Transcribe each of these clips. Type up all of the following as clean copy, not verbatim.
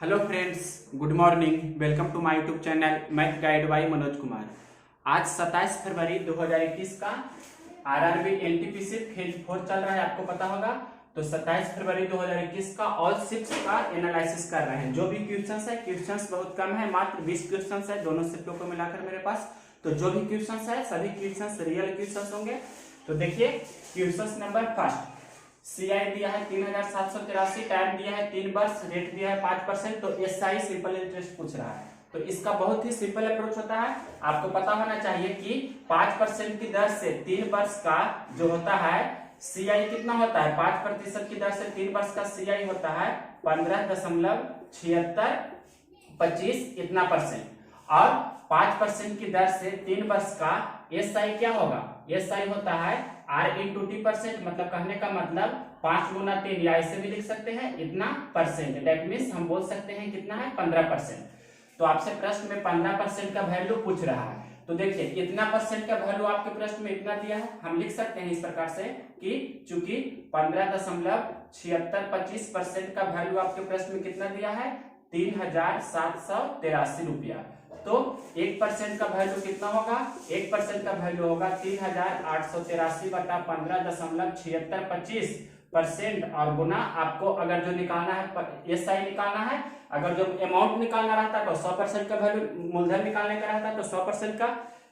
Hello friends, good morning. Welcome to my YouTube channel math guide by Manoj Kumar. आज 27 फरवरी 2021 का RRB NTPC phase 4 चल रहा है, आपको पता होगा। तो 27 फरवरी 2021 का ऑल शिफ्ट का एनालिसिस कर रहे हैं। जो भी क्वेश्चंस है, क्वेश्चंस बहुत कम है, मात्र 20 क्वेश्चंस है दोनों शिफ्टों को मिलाकर मेरे पास। तो जो भी क्वेश्चंस है सभी क्वेश्चंस रियल क्वेश्चंस होंगे। तो देखिए क्वेश्चन नंबर फर्स्ट, सीआई दिया है 3783, टाइम दिया है 3 वर्ष, रेट दिया है 5%। तो एसआई सिंपल इंटरेस्ट पूछ रहा है। तो इसका बहुत ही सिंपल अप्रोच होता है। आपको पता होना चाहिए कि 5% की दर से 3 वर्ष का जो होता है सीआई कितना होता है। 5% की दर से 3 वर्ष का सीआई होता है 15.7625 इतना परसेंट। और 5% की दर से 3 वर्ष का एसआई क्या होगा, एसआई होता है R/T%। मतलब कहने का मतलब 5 गुना 3, या ऐसे भी लिख सकते हैं इतना परसेंट। दैट मीन्स हम बोल सकते हैं कितना है 15%। तो आपसे प्रश्न में 15% का वैल्यू पूछ रहा है। तो देखिए इतना परसेंट का वैल्यू आपके प्रश्न में इतना दिया है, हम लिख सकते हैं इस प्रकार से कि चूंकि 15.7625% का वैल्यू आपके प्रश्न में कितना दिया है 3783 रुपया। तो 1% का वैल्यू कितना होगा, 1% का वैल्यू होगा 3883 बटा 15.7625% और गुना आपको अगर जो निकालना है एसआई निकालना है, अगर जो अमाउंट निकालना रहता तो 100% का वैल्यू मूलधन निकालने का रहता तो 100% का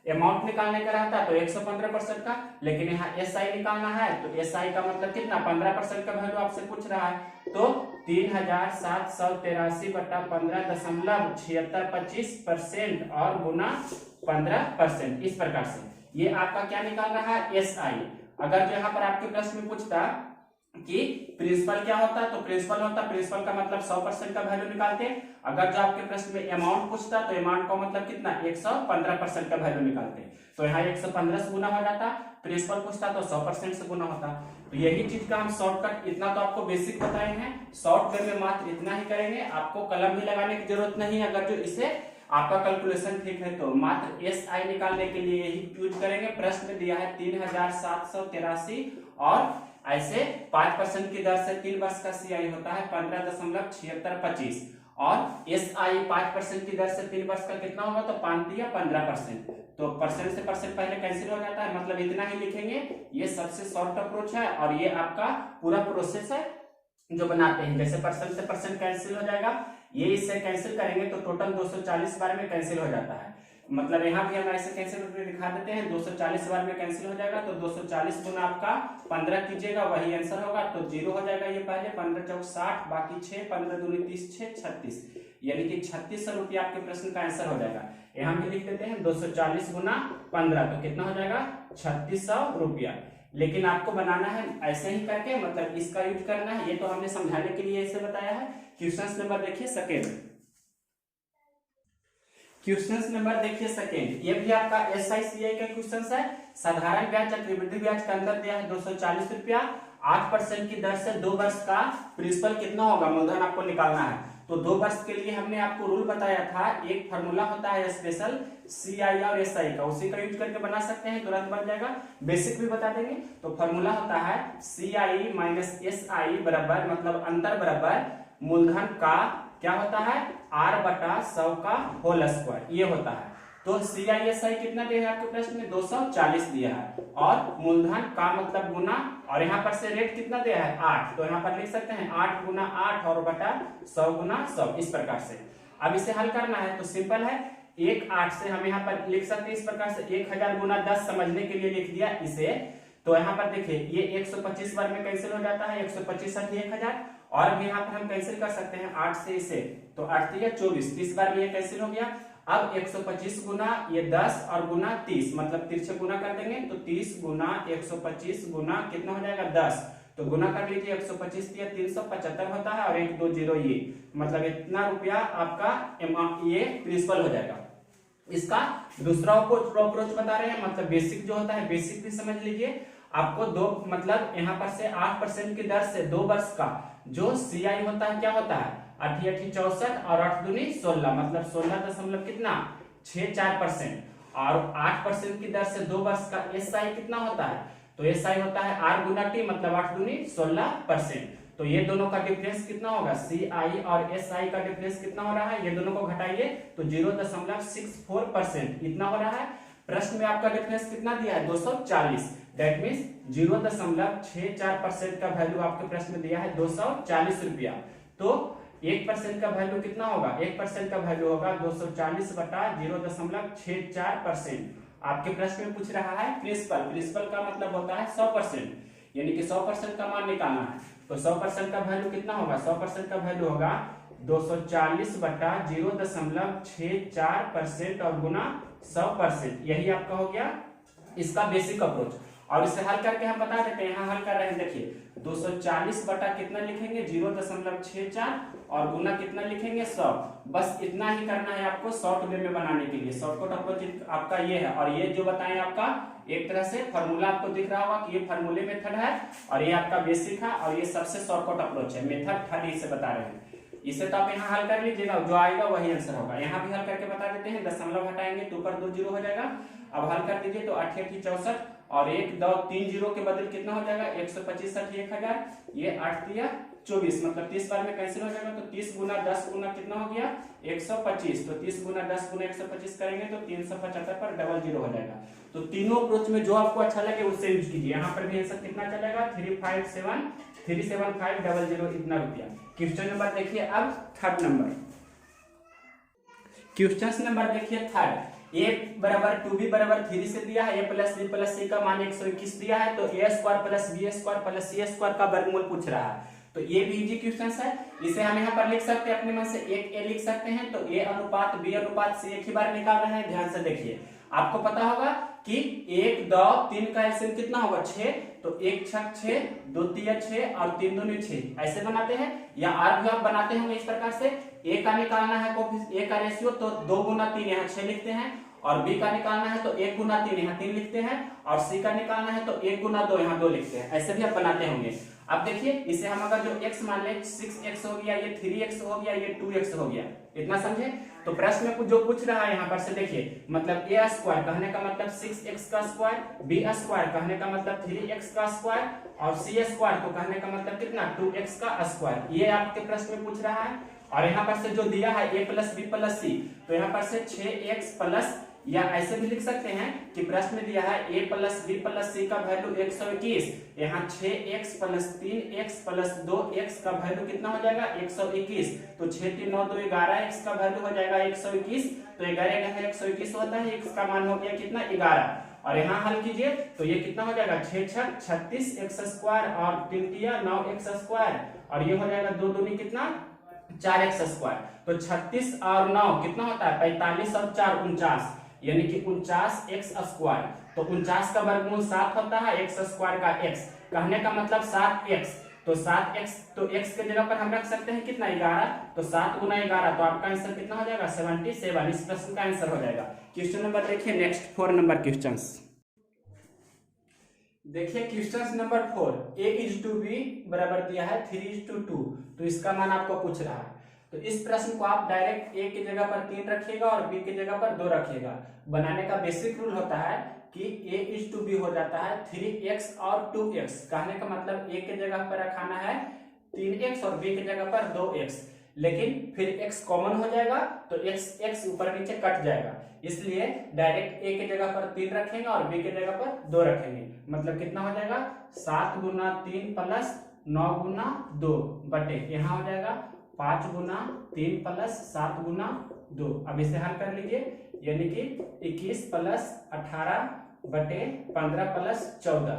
अमाउंट निकालने का रहता तो 115% का। लेकिन यहाँ एसआई निकालना है तो एसआई का मतलब कितना 15% का वैल्यू आपसे पूछ रहा है। तो 3783 बटा 15.7625% और गुना 15%। इस प्रकार से ये आपका क्या निकाल रहा है एसआई। अगर जो यहाँ पर आपके प्रश्न में पूछता कि प्रिंसिपल क्या होता है तो प्रिंसिपल होता, प्रिंसिपल का मतलब 100% का वैल्यू निकालते। अगर जो आपके प्रश्न में अमाउंट पूछता तो अमाउंट का मतलब कितना 115% का वैल्यू निकालते। तो यहाँ 115 से गुना हो जाता, प्रिंसिपल पूछता तो 100% से गुना होता। तो यही चीज का हम शॉर्टकट, इतना तो आपको बेसिक बताए हैं, शॉर्ट वे में मात्र इतना ही करेंगे। आपको कलम भी लगाने की जरूरत नहीं है। अगर जो इसे आपका कैलकुलेशन ठीक है तो मात्र एसआई निकालने के लिए यही यूज करेंगे। प्रश्न में दिया है 3783 और ऐसे 5% की दर से 3 वर्ष का सीआई होता है 15.7625 और एसआई 5% की दर से 3 वर्ष का कितना होगा तो 5 या 15%। तो परसेंट से परसेंट पहले कैंसिल हो जाता है, मतलब इतना ही लिखेंगे। ये सबसे शॉर्ट अप्रोच है और ये आपका पूरा प्रोसेस है जो बनाते हैं। जैसे परसेंट से परसेंट कैंसिल हो जाएगा, ये इससे कैंसिल करेंगे तो टोटल 240 बार में कैंसिल हो जाता है। मतलब यहाँ भी हम ऐसे कैंसिल करके दिखा देते हैं, 240 बार में कैंसिल हो जाएगा। तो 240 गुना आपका 15 कीजिएगा वही आंसर होगा। तो 0 हो जाएगा ये पहले, 15 चौक 60, बाकी 6, 15 दूनी 30, 6 36, यानी कि 3600 रुपया आपके प्रश्न का आंसर हो जाएगा। यहाँ भी लिख देते हैं 240 गुना 15 तो कितना हो जाएगा 3600 रुपया। लेकिन आपको बनाना है ऐसे ही करके, मतलब इसका यूज करना है। ये तो हमने समझाने के लिए ऐसे बताया है। क्वेश्चन नंबर देखिए सेकेंड, क्वेश्चन नंबर देखिए सेकेंड, ये भी आपका एसआईसीआई का क्वेश्चन है। साधारण ब्याज चक्रवृद्धि ब्याज का अंदर दिया है 240 रुपया, 8% की दर से 2 वर्ष का प्रिंसिपल कितना होगा मूलधन आपको निकालना है। तो 2 वर्ष के लिए हमने आपको रूल बताया था, एक फार्मूला होता है स्पेशल सीआई और एसआई का, उसी का यूज करके बना सकते हैं, तुरंत बन जाएगा। बेसिक भी बता देंगे। तो फार्मूला होता है सीआई माइनस एसआई बराबर, मतलब अंतर बराबर मूलधन का क्या होता है R/100 का होल स्क्वायर, ये होता है। तो CISI कितना दिया है आपके प्रश्न में 240 दिया है और मूलधन का मतलब गुना, और यहाँ पर से रेट कितना दिया है 8। तो यहाँ पर लिख सकते हैं 8 गुना 8 और बटा 100 गुना 100 इस प्रकार से। अब इसे हल करना है तो सिंपल है, 1 8 से हम यहाँ पर लिख सकते हैं इस प्रकार से 1000 गुना 10 समझने के लिए लिख दिया इसे। तो यहाँ पर देखिए ये 125 बार में कैंसिल हो जाता है, 125 1000 और भी यहाँ पर हम कैंसिल कर सकते हैं 8 से इसे, तो 8 या 24, 30 बार में ये कैंसिल हो गया। अब 125 गुना ये 10 और गुना 30, मतलब तिरछे गुना कर देंगे तो 30 गुना 125 गुना कितना हो जाएगा 10। तो गुना कर लीजिए 125 या 375 होता है और 1 2 0 ये, मतलब इतना रुपया आपका ये प्रिंसिपल हो जाएगा। इसका दूसरा अप्रोच बता रहे हैं, मतलब बेसिक जो होता है बेसिक भी समझ लीजिए। आपको दो, मतलब यहाँ पर से 8% की दर से 2 वर्ष का जो सीआई होता है क्या होता है 8 8 64 और 8 दूनी 16, मतलब 16 दशमलव कितना 64%। और 8% की दर से 2 वर्ष का एसआई कितना होता है, तो एसआई होता है R गुना टी, मतलब 8 दूनी 16%। तो ये दोनों का डिफरेंस कितना होगा, सी आई और एस आई का डिफरेंस कितना हो रहा है, ये दोनों को घटाइए तो 0.64% इतना हो रहा है। प्रश्न में आपका डिफरेंस कितना दिया है, 240, दैट मीन्स 0.64% का वैल्यू आपके प्रश्न में दिया है 240 रुपया। तो 1% का वैल्यू कितना होगा, 1% का वैल्यू होगा 240 बटा 0.64%। आपके प्रश्न में पूछ रहा है प्रिंसिपल, प्रिंसिपल का मतलब होता है 100%, यानी कि 100% का मान निकालना है। तो 100% का वैल्यू कितना होगा, 100% का वैल्यू होगा 240 बटा 0.64% और गुना 100%। यही आपका हो गया इसका बेसिक अप्रोच। और इसे हल करके हम बता देते हैं, यहाँ हल कर रहे हैं, देखिए 240 बटा कितना लिखेंगे 0.64 और गुना कितना लिखेंगे 100। बस इतना ही करना है आपको शॉर्ट वे में बनाने के लिए। शॉर्टकट अप्रोच आपका ये है, और ये जो बताएं आपका एक तरह से फॉर्मूला आपको दिख रहा होगा कि ये फॉर्मूले मेथड है और ये आपका बेसिक है और ये सबसे शॉर्टकट अप्रोच है, मेथड थर्ड इसे बता रहे हैं। इसे तो आप यहाँ हल कर लीजिएगा, जो आएगा वही आंसर होगा। यहाँ भी हल करके बता देते हैं, दशमलव हटाएंगे तो ऊपर 2 जीरो हो जाएगा। अब हल कर दीजिए तो 8 8 64 और 1 2 3 जीरो के बदले कितना हो जाएगा 125 1000, ये 8 दिया 24, मतलब 30 बार में कैंसिल हो जाएगा। तो 30 गुना 10 गुना कितना हो गया 125, तो 30 गुना 10 गुना 125 करेंगे तो 375 पर डबल जीरो हो जाएगा। तो तीनों अप्रोच में जो आपको अच्छा लगे उससे यूज कीजिए। यहाँ पर भी आंसर कितना चलेगा 3573000 इतना रुपया। क्वेश्चन नंबर देखिए अब थर्ड नंबर, क्वेश्चन नंबर देखिए थर्ड। a बराबर 2b बराबर 3 से दिया है, a plus b plus c का मान 121 दिया है, तो a square plus b square plus c square का वर्गमूल पूछ रहा है। तो ये भी इजी क्वेश्चन है, इसे हम यहाँ पर लिख सकते हैं अपने मन से, एक a लिख सकते हैं। तो a अनुपात b अनुपात c एक ही बार निकाल रहे हैं। ध्यान से देखिए, आपको पता होगा कि 1 2 3 का एलसीएम कितना होगा 6, तो 1 6 6 2 3 6 और 3 2 6 ऐसे बनाते हैं, या आर भी आप बनाते होंगे इस प्रकार से। a का निकालना है a का रेशियो तो 2 गुना 3 यहाँ 6 लिखते हैं, और b का निकालना है तो 1 गुना 3 यहाँ 3 लिखते हैं, और c का निकालना है तो 1 गुना 2 यहाँ 2 लिखते हैं। ऐसे भी आप बनाते होंगे। अब देखिए इसे हम अगर जो x मान ले 6x हो गया, ये 3x हो गया, ये 2x हो गया, इतना समझे। तो प्रश्न में जो पूछ रहा है यहाँ पर से देखिए, मतलब a स्क्वायर कहने का मतलब 6x का स्क्वायर, b स्क्वायर कहने का मतलब 3x का स्क्वायर, और c स्क्वायर तो कहने का मतलब कितना 2x का स्क्वायर, ये आपके प्रश्न में पूछ रहा है। और यहाँ पर से जो दिया है a plus b plus c, तो यहाँ पर से 6x प्लस, या ऐसे भी लिख सकते हैं कि प्रश्न में दिया है a plus b plus c का वैल्यू 121, यहाँ 6x plus 3x plus 2x का वैल्यू कितना हो जाएगा 121, तो 6 3 9 2 11x का वैल्यू हो जाएगा 121, तो 11 का 121 होता है, x का मान हो गया कितना 11। और यहाँ हल कीजिए तो ये कितना हो जाएगा 6 6 36x स्क्वायर और 3 3 9x स्क्वायर, और ये हो जाएगा 2 दूनी कितना 4x स्क्वायर। तो 36 और 9 कितना होता है 45 और 4 49, यानी कि 49x स्क्वायर। तो 49 का वर्गमूल 7 होता है, x स्क्वायर का x, कहने का मतलब 7x, तो 7x तो x के जगह पर हम रख सकते हैं कितना 11, तो 7 गुना 11, तो आपका आंसर कितना हो जाएगा 77। इस प्रश्न का आंसर हो जाएगा। क्वेश्चन नंबर देखिए नेक्स्ट 4 नंबर क्वेश्चन देखिए। क्वेश्चन नंबर 4, a/b बराबर दिया है 3:2, तो इसका मान आपको पूछ रहा है। तो इस प्रश्न को आप डायरेक्ट a की जगह पर 3 रखिएगा और b की जगह पर 2 रखिएगा। बनाने का बेसिक रूल होता है कि a/b हो जाता है 3x और 2x, कहने का मतलब a की जगह पर रखाना है 3x और b की जगह पर 2x, लेकिन फिर x कॉमन हो जाएगा तो x ऊपर नीचे कट जाएगा, इसलिए डायरेक्ट a की जगह पर 3 रखेंगे और b की जगह पर 2 रखेंगे। मतलब कितना हो जाएगा 7 गुना 3 प्लस 9 गुना 2 बटे यहाँ हो जाएगा 5 गुना 3 प्लस 7 गुना 2। अब इसे हल कर लीजिए, यानी कि 21 प्लस 18 बटे 15 प्लस 14,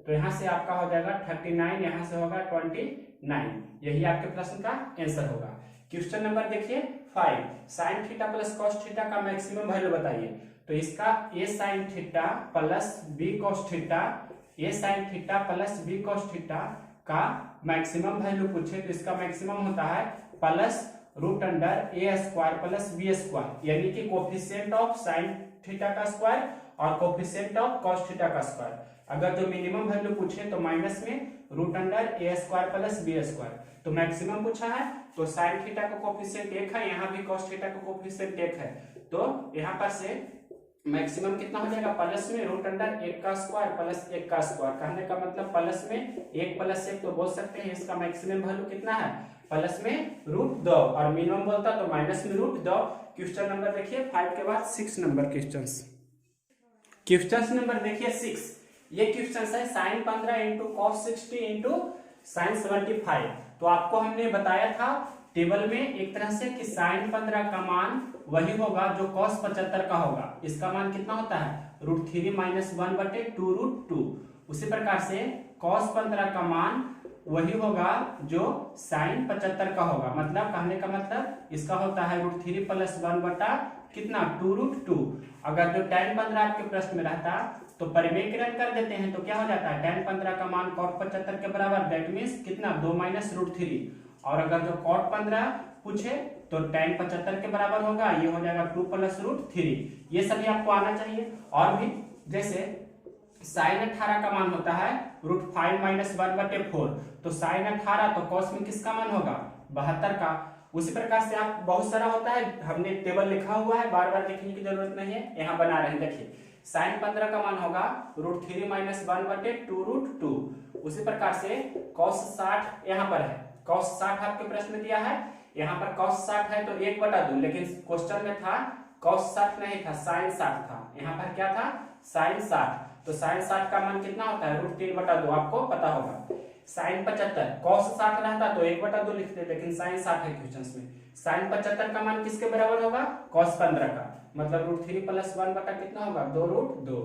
तो यहाँ से आपका हो जाएगा 39, यहाँ से होगा 29। यही आपके प्रश्न का आंसर होगा। क्वेश्चन नंबर देखिए 5, sine theta plus cos theta का मैक्सिमम वैल्यू बताइए। तो इसका a sine theta plus b cos theta, a sine theta plus b cos theta का मैक्सिमम वैल्यू पूछे तो इसका मैक्सिमम होता है plus root under a square plus b square, यानी कि कोफिशिएंट ऑफ साइन थीटा का स्क्वायर और कोफिशिएंट ऑफ कॉस थीटा का स्क्वायर। अगर जो मिनिमम वैल्यू पूछे तो माइनस में root under a square plus b square. तो मैक्सिमम पूछा है तो साइन थीटा का कोफिशिएंट 1 है, यहाँ भी कॉस थीटा का कोफिशिएंट 1 है, तो यहाँ पर से मैक्सिमम कितना हो जाएगा, प्लस में रूट अंडर 1 का स्क्वायर प्लस 1 का स्क्वायर। कहने का मतलब प्लस में 1 प्लस 1 तो बोल सकते हैं इसका मैक्सिमम वैल्यू कितना है, प्लस में √2 और मिनिमम बोलता तो माइनस में √2। क्वेश्चन नंबर देखिए 5 के बाद 6 नंबर क्वेश्चन नंबर देखिए 6। ये क्वेश्चन है sin 15 into cos 60 into sin 75। तो आपको हमने बताया था टेबल में एक तरह से कि sin 15 का मान वही होगा जो cos 75 का होगा। इसका मान कितना होता है, √3 माइनस 1/2 √2। उसी प्रकार से cos 15 का मान वही होगा जो sin 75 का होगा। मतलब कहने का मतलब इसका होता है √3 प्लस 1 बटा कितना 2 √2। अगर जो tan 15 आपके प्रश्न में रहता तो परिमेयकरण कर देते हैं तो क्या हो जाता है, tan 15 का मान cot 75 के बराबर, दैट मीन्स कितना 2 माइनस √3। और अगर जो cot 15 पूछे तो tan 75 के बराबर होगा, ये हो जाएगा 2 प्लस √3। ये सभी आपको आना चाहिए। और भी जैसे sin 18 का मान होता है √5 माइनस 1/4। तो sin 18 तो cos में किसका मान होगा, 72 का। उसी प्रकार से आप बहुत सारा होता है, हमने टेबल लिखा हुआ है, बार बार लिखने की जरूरत नहीं है, यहाँ बना रहे हैं। देखिए sin 15 का मान होगा √3 माइनस 1/2 √2। उसी प्रकार से cos 60 यहाँ पर है, cos 60 आपके प्रश्न में दिया है, यहाँ पर cos 60 है तो 1/2, लेकिन क्वेश्चन में था cos 60 नहीं था, sin 60 था। यहाँ पर क्या था, sin 60। तो sin 60 का मान कितना होता है √3/2, आपको पता होगा। sin 75 cos 60 रहता तो 1/2 लिखते, लेकिन sin 60 है क्वेश्चन में। sin 75 का मान किसके बराबर होगा, cos 15 का। मतलब √3 प्लस 1 बटा कितना होगा 2 √2।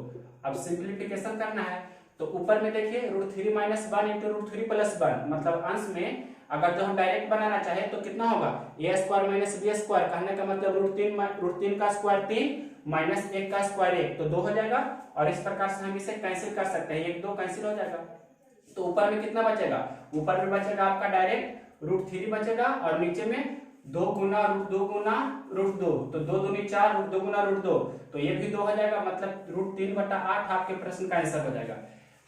अब सिंप्लीफिकेशन करना है तो ऊपर में देखिए √3 माइनस 1 इंटू √3 प्लस 1, मतलब अंश में अगर जो हम डायरेक्ट बनाना चाहे तो कितना होगा a square minus b square. कहने का मतलब √3 का स्क्वायर 3 माइनस 1 का स्क्वायर 1 तो 2 हो जाएगा। और इस प्रकार से हम इसे कैंसिल कर सकते हैं, 1 2 कैंसिल हो जाएगा। तो ऊपर में कितना बचेगा, ऊपर में बचेगा आपका डायरेक्ट √3 बचेगा और नीचे में 2 गुना √2 गुना √2, तो 2 दूनी 4 √2 गुना √2, तो ये भी 2 हो जाएगा। मतलब √3/8 आपके प्रश्न का आंसर हो जाएगा।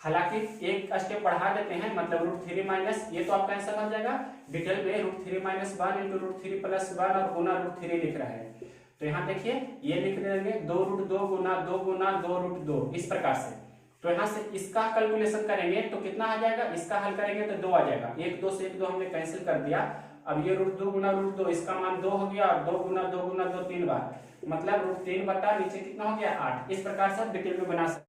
हालांकि एक स्टेप बढ़ा देते हैं, मतलब √3 माइनस, ये तो आपका आंसर हो जाएगा। डिटेल में √3 माइनस 1 इंटू √3 प्लस 1 और गुना √3 लिख रहे हैं। तो यहाँ देखिए ये लिख देंगे 2 √2 गुना 2 गुना 2 √2, इस प्रकार से। तो यहाँ से इसका कैलकुलेशन करेंगे तो कितना आ जाएगा, इसका हल करेंगे तो 2 आ जाएगा। 1 2 से 1 2 हमने कैंसिल कर दिया। अब ये √2 गुना √2, इसका मान 2 हो गया, और 2 गुना 2 गुना 2 3 बार, मतलब √3 बटा नीचे कितना हो गया 8। इस प्रकार से डिटेल में बना सकते हैं।